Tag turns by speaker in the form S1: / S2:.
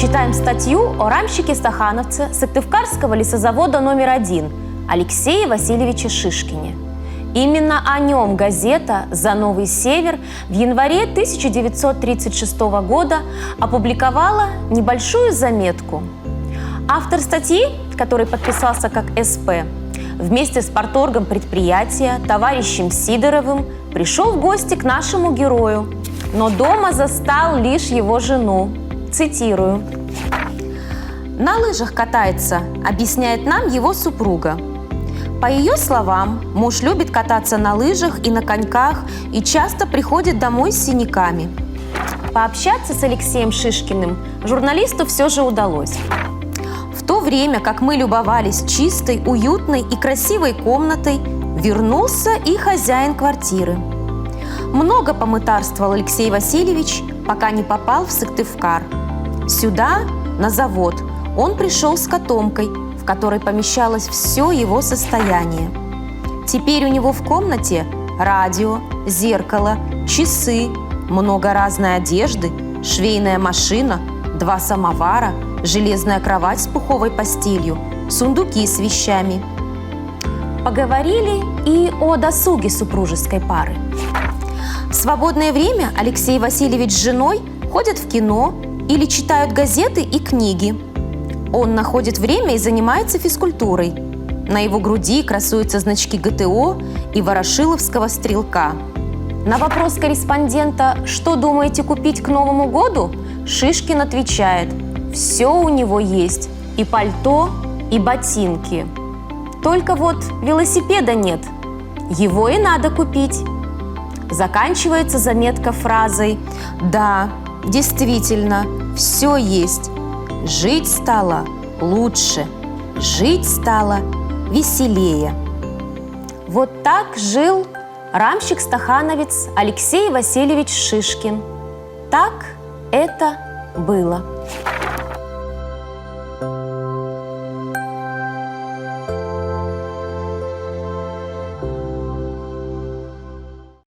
S1: Читаем статью о рамщике-стахановце Сыктывкарского лесозавода номер 1 Алексее Васильевиче Шишкине. Именно о нем газета «За Новый Север» в январе 1936 года опубликовала небольшую заметку. Автор статьи, который подписался как СП, вместе с парторгом предприятия, товарищем Сидоровым, пришел в гости к нашему герою, но дома застал лишь его жену. Цитирую. «На лыжах катается», объясняет нам его супруга. По ее словам, муж любит кататься на лыжах и на коньках и часто приходит домой с синяками. Пообщаться с Алексеем Шишкиным журналисту все же удалось. В то время, как мы любовались чистой, уютной и красивой комнатой, вернулся и хозяин квартиры. Много помытарствовал Алексей Васильевич, пока не попал в Сыктывкар. Сюда, на завод, он пришел с котомкой, в которой помещалось все его состояние. Теперь у него в комнате радио, зеркало, часы, много разной одежды, швейная машина, 2 самовара, железная кровать с пуховой постелью, сундуки с вещами. Поговорили и о досуге супружеской пары. В свободное время Алексей Васильевич с женой ходят в кино или читают газеты и книги. Он находит время и занимается физкультурой. На его груди красуются значки ГТО и Ворошиловского стрелка. На вопрос корреспондента «Что думаете купить к Новому году?» Шишкин отвечает: «Все у него есть, и пальто, и ботинки. Только вот велосипеда нет. Его и надо купить». Заканчивается заметка фразой: «Да, действительно, все есть. Жить стало лучше, жить стало веселее». Вот так жил рамщик-стахановец Алексей Васильевич Шишкин. Так это было.